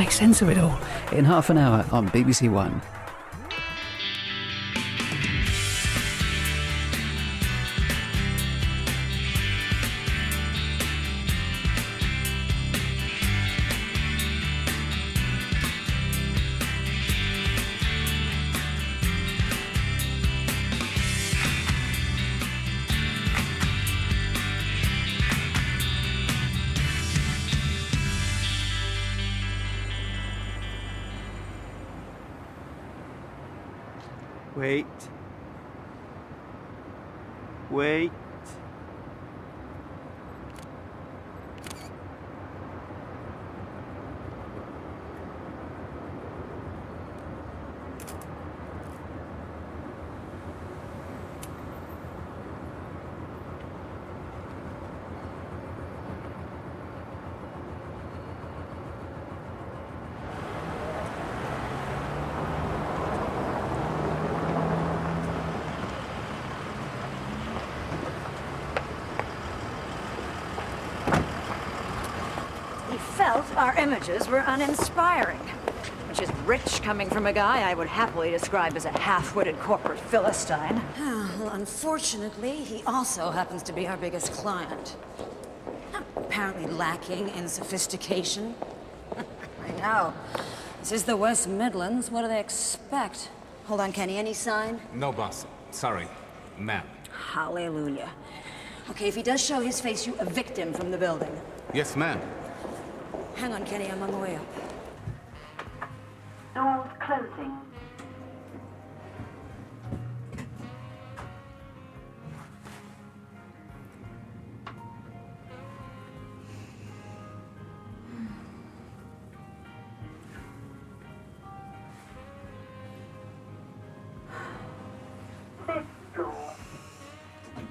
make sense of it all in half an hour on BBC One. Wait. Wait. Felt our images were uninspiring, which is rich coming from a guy I would happily describe as a half-witted corporate Philistine. Well, unfortunately, he also happens to be our biggest client. Apparently lacking in sophistication. I know. This is the West Midlands. What do they expect? Hold on, Kenny. Any sign? No, boss. Sorry. Ma'am. Hallelujah. Okay, if he does show his face, you evict him from the building. Yes, ma'am. Hang on, Kenny. I'm on the way up. Doors closing. Fifth floor.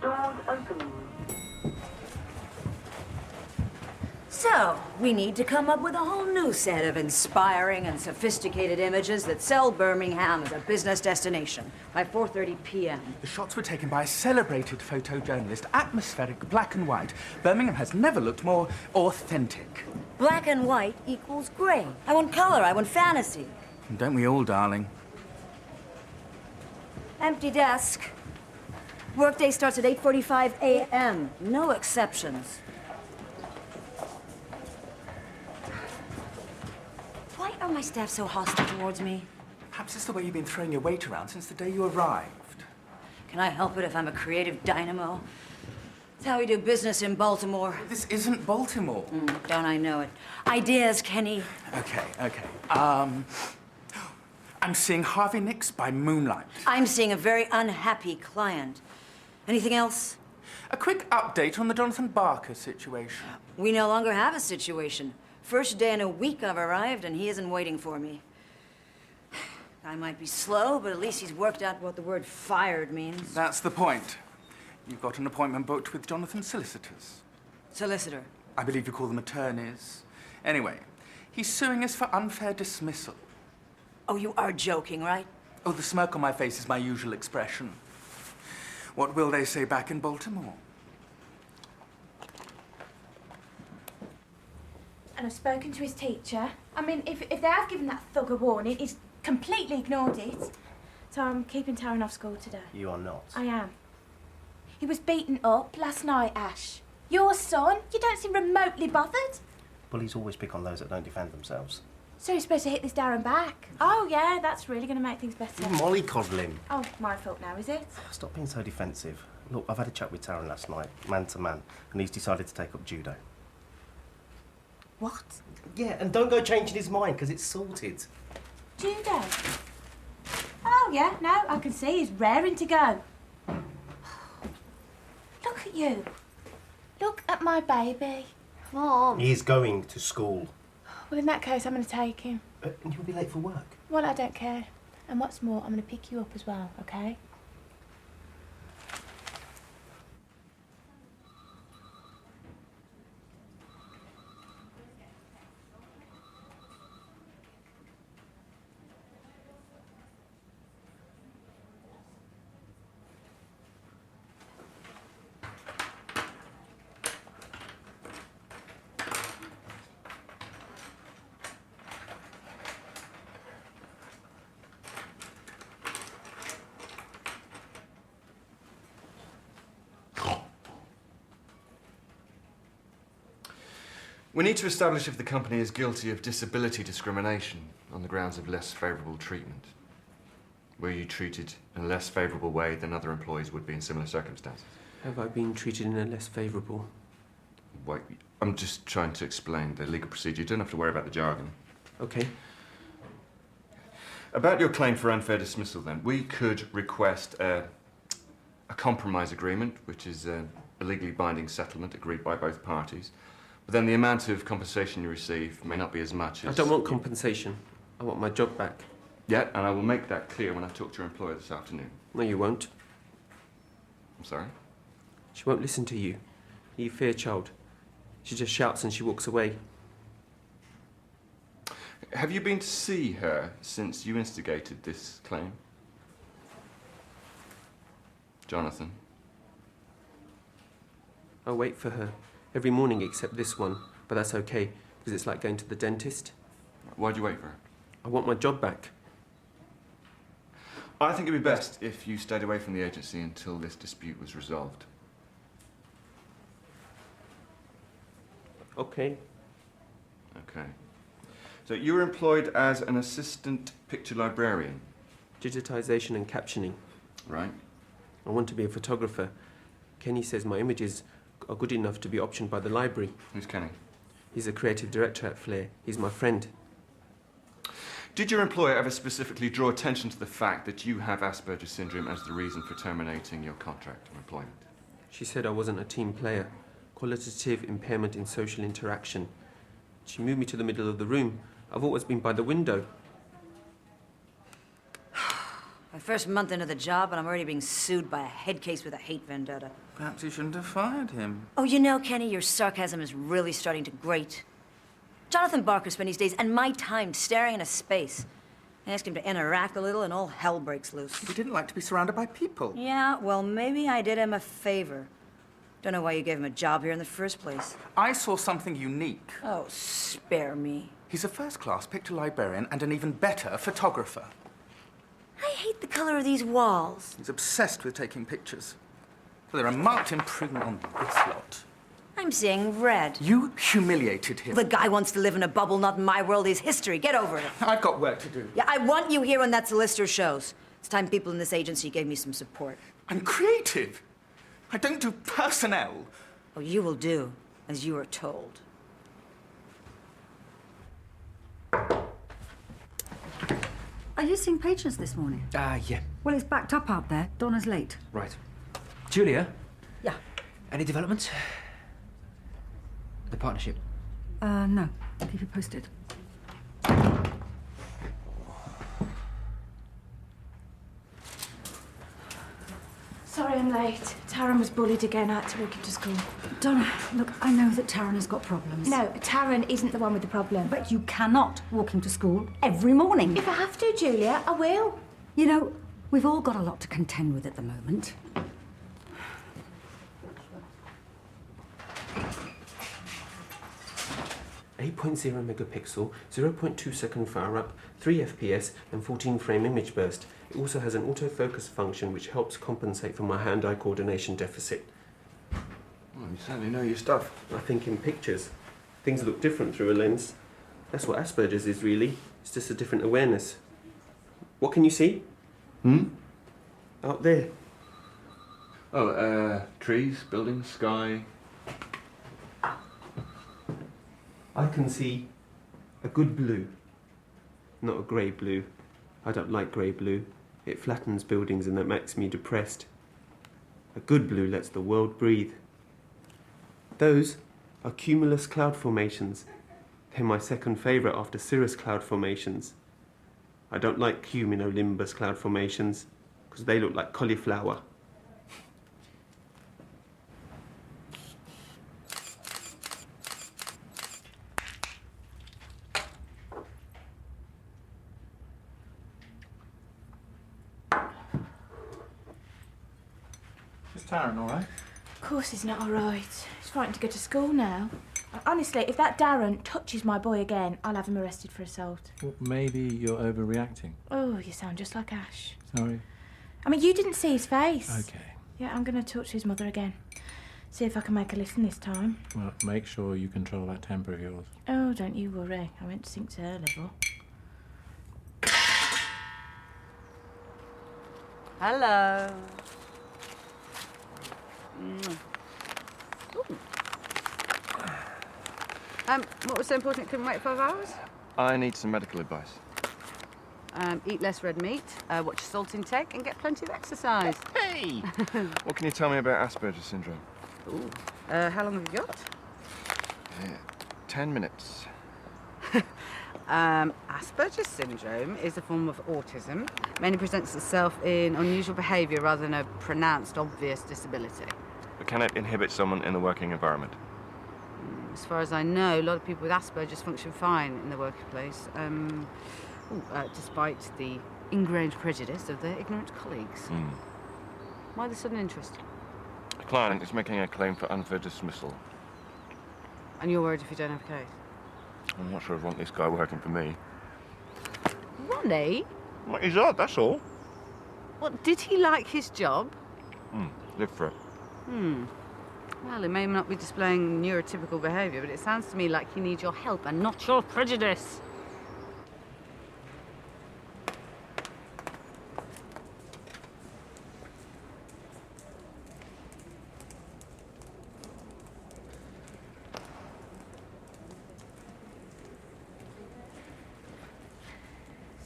Doors opening. So, we need to come up with a whole new set of inspiring and sophisticated images that sell Birmingham as a business destination by 4:30 p.m. The shots were taken by a celebrated photojournalist, atmospheric, black and white. Birmingham has never looked more authentic. Black and white equals gray. I want color, I want fantasy. And don't we all, darling? Empty desk. Workday starts at 8:45 a.m. No exceptions. Why are my staff so hostile towards me? Perhaps it's the way you've been throwing your weight around since the day you arrived. Can I help it if I'm a creative dynamo? It's how we do business in Baltimore. This isn't Baltimore. Don't I know it? Ideas, Kenny. Okay. I'm seeing Harvey Nicks by moonlight. I'm seeing a very unhappy client. Anything else? A quick update on the Jonathan Barker situation. We no longer have a situation. First day in a week I've arrived, and he isn't waiting for me. I might be slow, but at least he's worked out what the word fired means. That's the point. You've got an appointment booked with Jonathan's solicitors. Solicitor. I believe you call them attorneys. Anyway, he's suing us for unfair dismissal. Oh, you are joking, right? Oh, the smirk on my face is my usual expression. What will they say back in Baltimore? And I've spoken to his teacher. I mean, if they have given that thug a warning, he's completely ignored it. So I'm keeping Taryn off school today. You are not. I am. He was beaten up last night, Ash. Your son? You don't seem remotely bothered. Bullies always pick on those that don't defend themselves. So he's supposed to hit this Darren back? Oh, yeah, that's really going to make things better. You mollycoddle him. Oh, my fault now, is it? Stop being so defensive. Look, I've had a chat with Taryn last night, man to man, and he's decided to take up judo. What? Yeah, and don't go changing his mind, because it's sorted. Judo? Oh, yeah, no, I can see he's raring to go. Look at you. Look at my baby. Mom. He's going to school. Well, in that case, I'm going to take him. And you'll be late for work. Well, I don't care. And what's more, I'm going to pick you up as well, okay? We need to establish if the company is guilty of disability discrimination on the grounds of less favourable treatment. Were you treated in a less favourable way than other employees would be in similar circumstances? Have I been treated in a less favourable? Wait, I'm just trying to explain the legal procedure. You don't have to worry about the jargon. Okay. About your claim for unfair dismissal, then, we could request a compromise agreement, which is a legally binding settlement agreed by both parties. But then the amount of compensation you receive may not be as much as... I don't want compensation. I want my job back. Yeah, and I will make that clear when I talk to your employer this afternoon. No, you won't. I'm sorry? She won't listen to you. You fair child. She just shouts and she walks away. Have you been to see her since you instigated this claim? Jonathan? I wait for her every morning except this one, but that's okay, because it's like going to the dentist. Why'd you wait for her? I want my job back. I think it'd be best if you stayed away from the agency until this dispute was resolved. Okay. Okay. So you were employed as an assistant picture librarian? Digitisation and captioning. Right. I want to be a photographer. Kenny says my images are good enough to be optioned by the library. Who's Kenny? He's a creative director at Flair. He's my friend. Did your employer ever specifically draw attention to the fact that you have Asperger's syndrome as the reason for terminating your contract of employment? She said I wasn't a team player. Qualitative impairment in social interaction. She moved me to the middle of the room. I've always been by the window. My first month into the job, and I'm already being sued by a head case with a hate vendetta. Perhaps you shouldn't have fired him. Oh, you know, Kenny, your sarcasm is really starting to grate. Jonathan Barker spent his days and my time staring into space. I asked him to interact a little, and all hell breaks loose. He didn't like to be surrounded by people. Yeah, well, maybe I did him a favor. Don't know why you gave him a job here in the first place. I saw something unique. Oh, spare me. He's a first-class picture librarian and an even better photographer. I hate the color of these walls. He's obsessed with taking pictures. Well, they're a marked improvement on this lot. I'm seeing red. You humiliated him. The guy wants to live in a bubble, not in my world. He's history. Get over it. I've got work to do. Yeah, I want you here when that solicitor shows. It's time people in this agency gave me some support. I'm creative. I don't do personnel. Oh, you will do as you are told. Are you seeing patients this morning? Yeah. Well, it's backed up out there. Donna's late. Right. Julia? Yeah. Any developments? The partnership? No. I'll keep you posted. Sorry I'm late. Taran was bullied again. I had to walk him to school. Donna, look, I know that Taran has got problems. No, Taran isn't the one with the problem. But you cannot walk him to school every morning. If I have to, Julia, I will. You know, we've all got a lot to contend with at the moment. .0 megapixel, 0.2 second fire up, 3 FPS and 14 frame image burst. It also has an autofocus function which helps compensate for my hand-eye coordination deficit. Well, you certainly know your stuff. I think in pictures. Things look different through a lens. That's what Asperger's is, really. It's just a different awareness. What can you see? Out there. Oh, trees, buildings, sky. I can see a good blue, not a grey blue. I don't like grey blue. It flattens buildings and that makes me depressed. A good blue lets the world breathe. Those are cumulus cloud formations. They're my second favourite after cirrus cloud formations. I don't like cumulonimbus cloud formations because they look like cauliflower. Is Taran all right? Of course he's not all right. He's frightened to go to school now. Honestly, if that Darren touches my boy again, I'll have him arrested for assault. Well, maybe you're overreacting. Oh, you sound just like Ash. Sorry. I mean, you didn't see his face. Okay. Yeah, I'm going to talk to his mother again. See if I can make a listen this time. Well, make sure you control that temper of yours. Oh, don't you worry. I won't sink to her level. Hello. What was so important it couldn't wait 5 hours? I need some medical advice. Eat less red meat, watch your salt intake, and get plenty of exercise. Hey! What can you tell me about Asperger's syndrome? Ooh. How long have you got? 10 minutes. Asperger's syndrome is a form of autism. Mainly presents itself in unusual behaviour rather than a pronounced, obvious disability. But can it inhibit someone in the working environment? As far as I know, a lot of people with Asperger's function fine in the workplace, despite the ingrained prejudice of their ignorant colleagues. Why the sudden interest? A client is making a claim for unfair dismissal. And you're worried if you don't have a case? I'm not sure I'd want this guy working for me. Ronnie? Well, he's odd, that's all. What, did he like his job? Live for it. Well, he may not be displaying neurotypical behaviour, but it sounds to me like he needs your help and not your prejudice.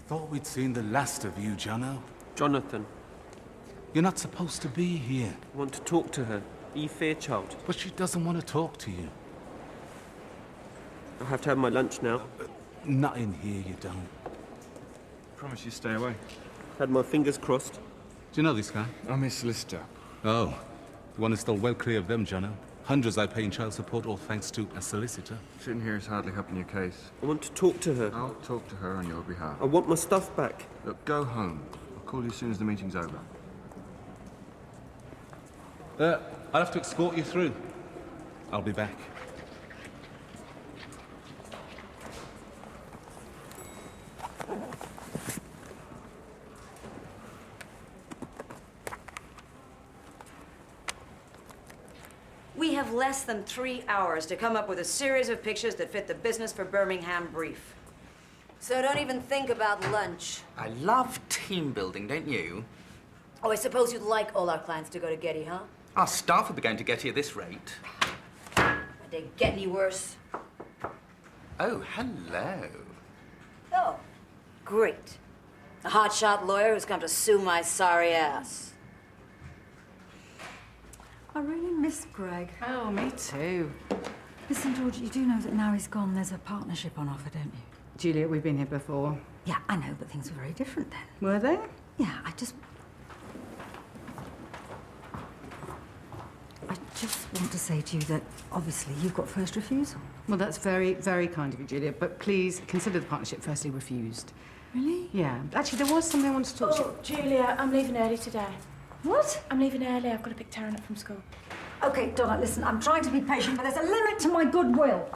Thought we'd seen the last of you, Jono. Jonathan, You're not supposed to be here. I want to talk to her. Eve Fairchild. But she doesn't want to talk to you. I'll have to have my lunch now. Not in here, you don't. Promise you stay away. Had my fingers crossed. Do you know this guy? I'm his solicitor. Oh, the one is still well clear of them, Jono. Hundreds I pay in child support, all thanks to a solicitor. Sitting here is hardly helping your case. I want to talk to her. I'll talk to her on your behalf. I want my stuff back. Look, go home. I'll call you as soon as the meeting's over. I'll have to escort you through. I'll be back. We have less than 3 hours to come up with a series of pictures that fit the business for Birmingham brief. So don't even think about lunch. I love team building, don't you? Oh, I suppose you'd like all our clients to go to Getty, huh? Our staff will be going to Getty at this rate. Would they get any worse? Oh, hello. Oh, great. A hotshot lawyer who's come to sue my sorry ass. I really miss Greg. Oh, me too. Listen, George, you do know that now he's gone, there's a partnership on offer, don't you? Juliet, we've been here before. Yeah, I know, but things were very different then. Were they? Yeah, I just want to say to you that, obviously, you've got first refusal. Well, that's very, very kind of you, Juliet, but please consider the partnership firstly refused. Really? Yeah. Actually, there was something I wanted to talk to you. Oh, Julia, I'm leaving early today. What? I'm leaving early. I've got to pick Taryn up from school. Okay, Donna, listen, I'm trying to be patient, but there's a limit to my goodwill.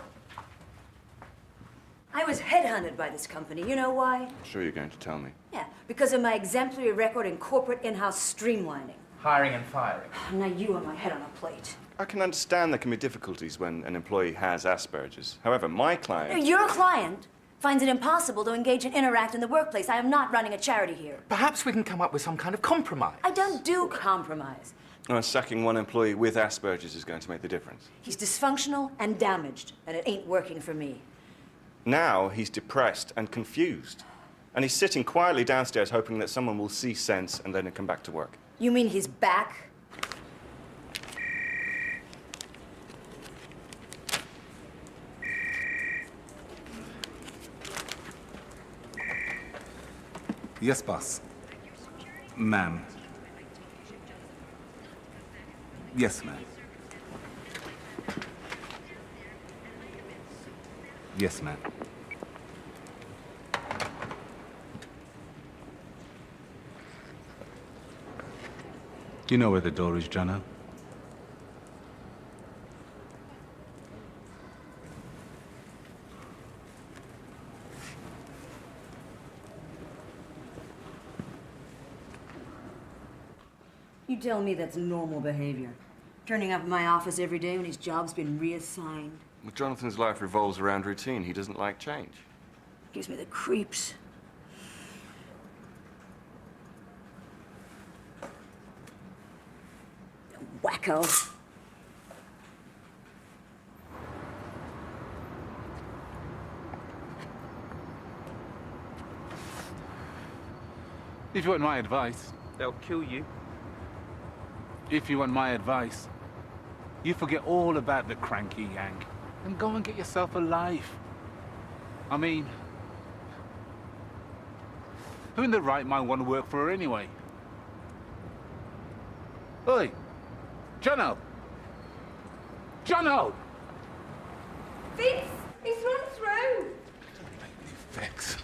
I was headhunted by this company. You know why? I'm sure you're going to tell me. Yeah, because of my exemplary record in corporate in-house streamlining. Hiring and firing. Now you are my head on a plate. I can understand there can be difficulties when an employee has Asperger's. However, my client... Your client finds it impossible to engage and interact in the workplace. I am not running a charity here. Perhaps we can come up with some kind of compromise. I don't do compromise. Sacking one employee with Asperger's is going to make the difference. He's dysfunctional and damaged, and it ain't working for me. Now he's depressed and confused. And he's sitting quietly downstairs hoping that someone will see sense and let him come back to work. You mean he's back? Yes, boss. Ma'am. Yes, ma'am. Yes, ma'am. Do you know where the door is, Jono? You tell me that's normal behavior. Turning up in my office every day when his job's been reassigned. Well, Jonathan's life revolves around routine. He doesn't like change. Gives me the creeps. Wacko. If you want my advice, They'll kill you. if you want my advice, you forget all about the cranky yank and go and get yourself a life. I mean, who in the right mind want to work for her anyway? Oi, Jono! Jono! Vince, he's run through. Vex.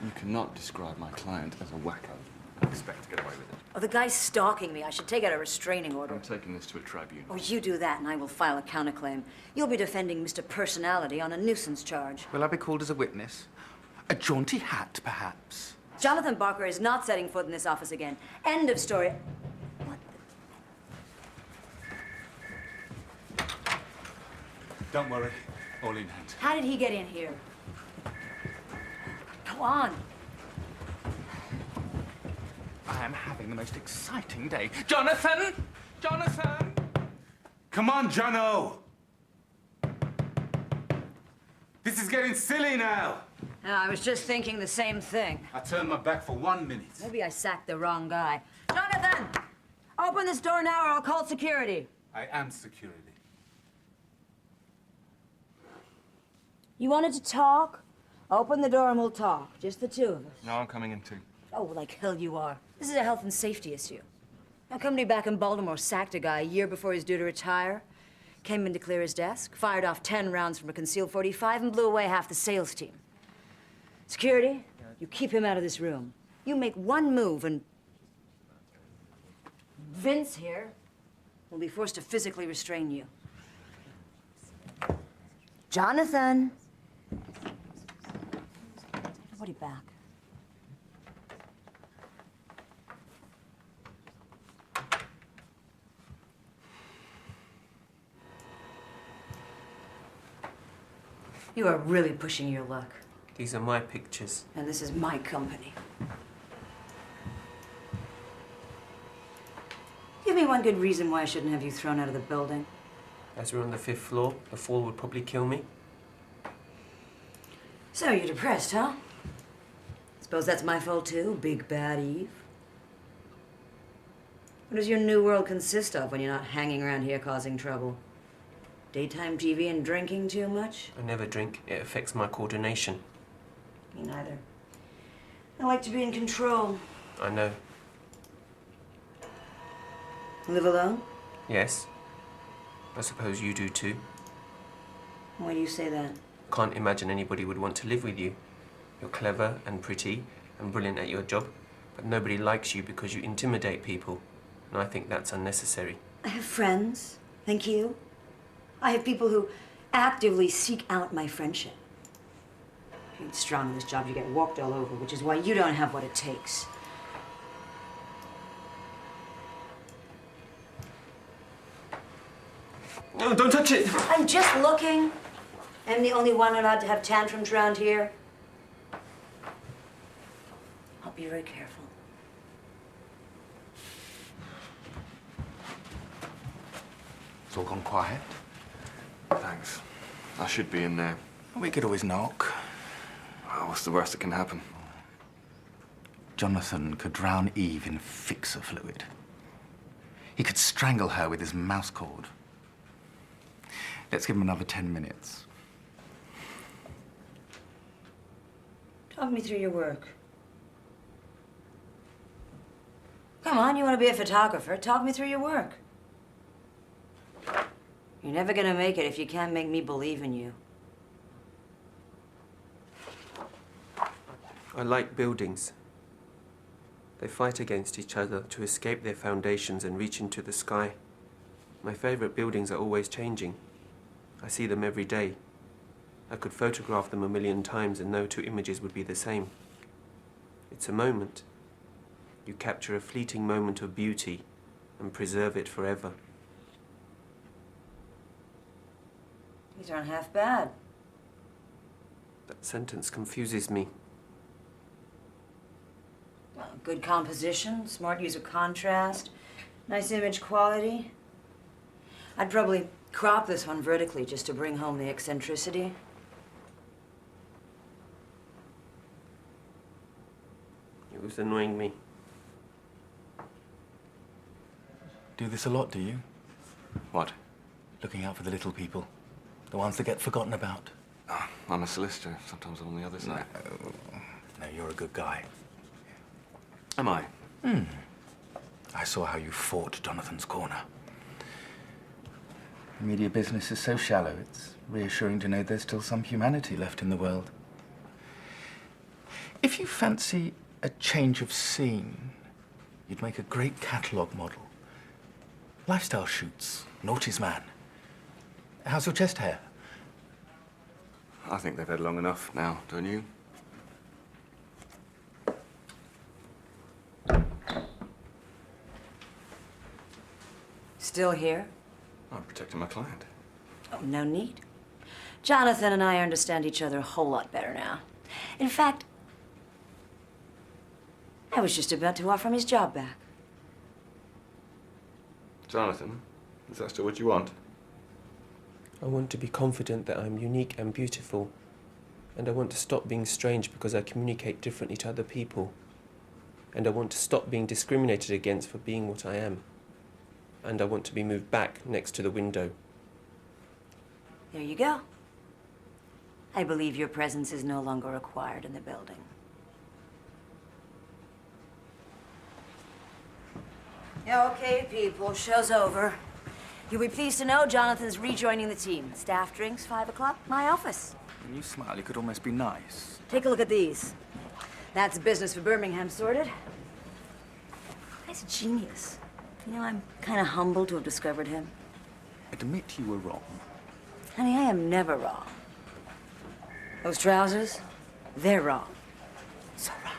You cannot describe my client as a wacko and expect to get away with it. Oh, the guy's stalking me. I should take out a restraining order. I'm taking this to a tribunal. Oh, you do that and I will file a counterclaim. You'll be defending Mr. Personality on a nuisance charge. Will I be called as a witness? A jaunty hat, perhaps? Jonathan Barker is not setting foot in this office again. End of story. Don't worry, all in hand. How did he get in here? Go on. I am having the most exciting day. Jonathan! Jonathan! Come on, Jono! This is getting silly now. I was just thinking the same thing. I turned my back for 1 minute. Maybe I sacked the wrong guy. Jonathan! Open this door now or I'll call security. I am security. You wanted to talk? Open the door and we'll talk. Just the two of us. No, I'm coming in too. Oh, like hell you are. This is a health and safety issue. A company back in Baltimore sacked a guy a year before he was due to retire. Came in to clear his desk, fired off 10 rounds from a concealed .45 and blew away half the sales team. Security, you keep him out of this room. You make one move and Vince here will be forced to physically restrain you. Jonathan! Everybody back. You are really pushing your luck. These are my pictures. And this is my company. Give me one good reason why I shouldn't have you thrown out of the building. As we're on the 5th floor, the fall would probably kill me. So you're depressed, huh? Suppose that's my fault too, Big Bad Eve. What does your new world consist of when you're not hanging around here causing trouble? Daytime TV and drinking too much? I never drink. It affects my coordination. Me neither. I like to be in control. I know. Live alone? Yes. I suppose you do too. Why do you say that? Can't imagine anybody would want to live with you. You're clever and pretty and brilliant at your job, but nobody likes you because you intimidate people. And I think that's unnecessary. I have friends. Thank you. I have people who actively seek out my friendship. If you get strong in this job, you get walked all over, which is why you don't have what it takes. No, don't touch it! I'm just looking. I'm the only one allowed to have tantrums around here. I'll be very careful. It's all gone quiet. Thanks. I should be in there. We could always knock. Oh, what's the worst that can happen? Jonathan could drown Eve in fixer fluid. He could strangle her with his mouse cord. Let's give him another 10 minutes. Talk me through your work. Come on, you want to be a photographer. Talk me through your work. You're never gonna make it if you can't make me believe in you. I like buildings. They fight against each other to escape their foundations and reach into the sky. My favorite buildings are always changing. I see them every day. I could photograph them 1,000,000 times and no two images would be the same. It's a moment. You capture a fleeting moment of beauty and preserve it forever. These aren't half bad. That sentence confuses me. Well, good composition, smart use of contrast, nice image quality. I'd probably crop this one vertically just to bring home the eccentricity. It was annoying me. Do this a lot, do you? What? Looking out for the little people. The ones that get forgotten about. Oh, I'm a solicitor. Sometimes I'm on the other side. No, you're a good guy. Am I? I saw how you fought Jonathan's corner. The media business is so shallow, it's reassuring to know there's still some humanity left in the world. If you fancy a change of scene, you'd make a great catalogue model. Lifestyle shoots, Naughty's man. How's your chest hair? I think they've had long enough now, don't you? Still here? I'm protecting my client. Oh, no need. Jonathan and I understand each other a whole lot better now. In fact, I was just about to offer him his job back. Jonathan, is that still what you want? I want to be confident that I'm unique and beautiful. And I want to stop being strange because I communicate differently to other people. And I want to stop being discriminated against for being what I am. And I want to be moved back next to the window. There you go. I believe your presence is no longer required in the building. Okay, people, show's over. You'll be pleased to know Jonathan's rejoining the team. Staff drinks, 5 o'clock, my office. When you smile, you could almost be nice. Take a look at these. That's business for Birmingham sorted. Guy's a genius. You know, I'm kind of humbled to have discovered him. Admit you were wrong. Honey, I am never wrong. Those trousers, they're wrong. So wrong.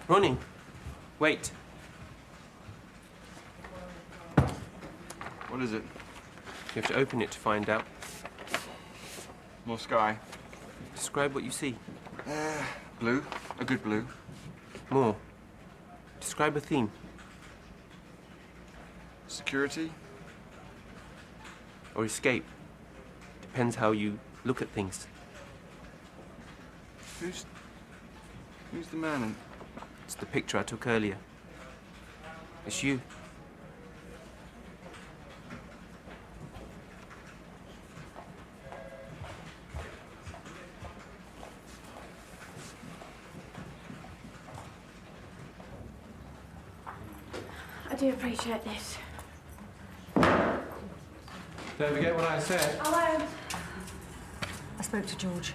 Ronnie, wait. What is it? You have to open it to find out. More sky. Describe what you see. Blue. A good blue. More. Describe a theme. Security. Or escape. Depends how you look at things. Who's the man in... It's the picture I took earlier. It's you. I do appreciate this. Don't forget what I said. I won't. I spoke to George.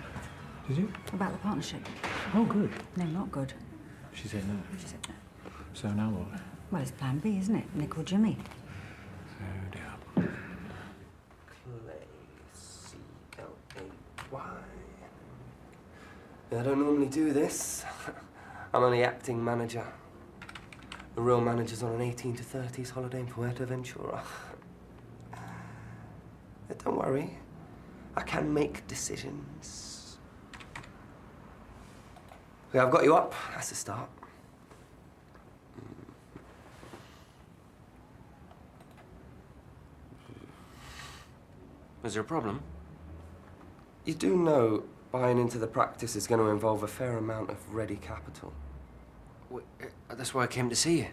Did you? About the partnership. Oh, good. No, not good. She said no. She said no. So now what? Well, it's plan B, isn't it? Nick or Jimmy. Oh, dear. Clay, C-L-A-Y. I don't normally do this. I'm only acting manager. The real manager's on an 18 to 30s holiday in Fuerteventura. Don't worry. I can make decisions. Okay, I've got you up. That's a start. Is there a problem? You do know buying into the practice is going to involve a fair amount of ready capital. Well, that's why I came to see you.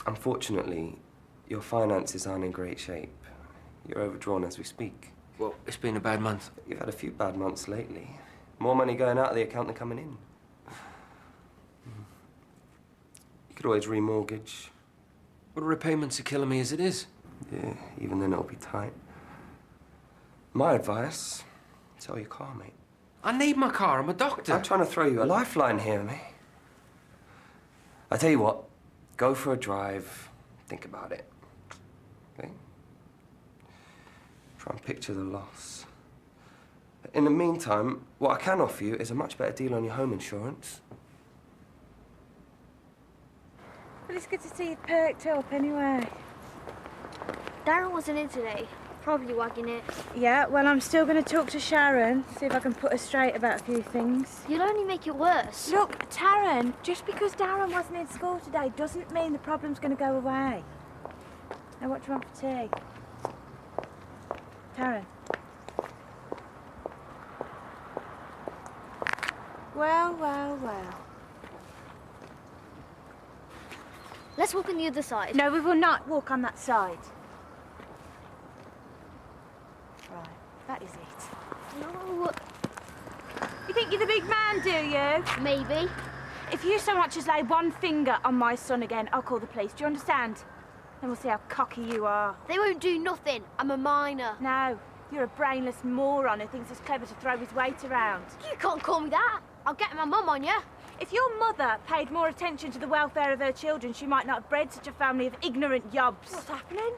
Unfortunately, your finances aren't in great shape. You're overdrawn as we speak. Well, it's been a bad month. You've had a few bad months lately. More money going out of the account than coming in. You could always remortgage. Well, the repayments are killing me as it is. Yeah, even then it'll be tight. My advice, sell your car, mate. I need my car. I'm a doctor. I'm trying to throw you a lifeline here, mate. I tell you what, go for a drive, think about it. Okay? Try and picture the loss. In the meantime, what I can offer you is a much better deal on your home insurance. Well, it's good to see you perked up anyway. Darren wasn't in today. Probably wagging it. Yeah, well, I'm still going to talk to Sharon, see if I can put her straight about a few things. You'll only make it worse. Look, Taryn, just because Darren wasn't in school today doesn't mean the problem's going to go away. Now, what do you want for tea? Taryn. Well, well, well. Let's walk on the other side. No, we will not walk on that side. Right, that is it. No. You think you're the big man, do you? Maybe. If you so much as lay one finger on my son again, I'll call the police. Do you understand? Then we'll see how cocky you are. They won't do nothing. I'm a minor. No, you're a brainless moron who thinks it's clever to throw his weight around. You can't call me that. I'll get my mum on you. If your mother paid more attention to the welfare of her children, she might not have bred such a family of ignorant yobs. What's happening?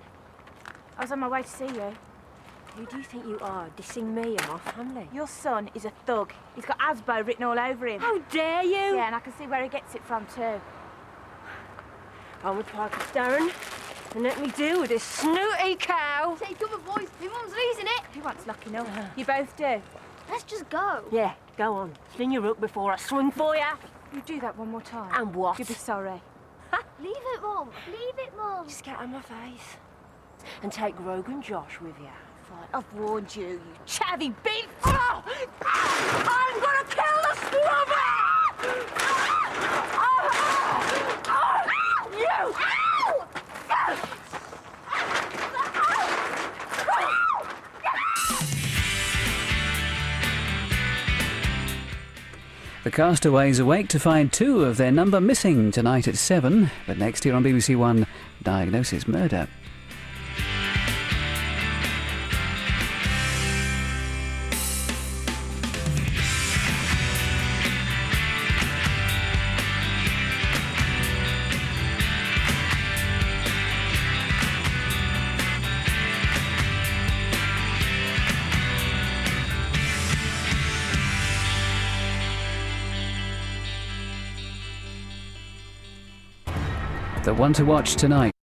I was on my way to see you. Who do you think you are, dissing me and my family? Your son is a thug. He's got Asbo written all over him. How dare you? Yeah, and I can see where he gets it from too. On with Parker, Darren, and let me deal with this snooty cow. Take cover, boys. My mum's losing it. He wants locking up. You both do. Let's just go. Yeah, go on. Sling your hook before I swing for you. You do that one more time. And what? You'll be sorry. Leave it, Mum. Leave it, Mum. Just get out of my face. And take Rogue and Josh with you. Fine. I've warned you, you chavvy beast. Oh! I'm gonna kill the slobber! You! The castaways awake to find 2 of their number missing tonight at 7, but next year on BBC One, Diagnosis Murder. The one to watch tonight.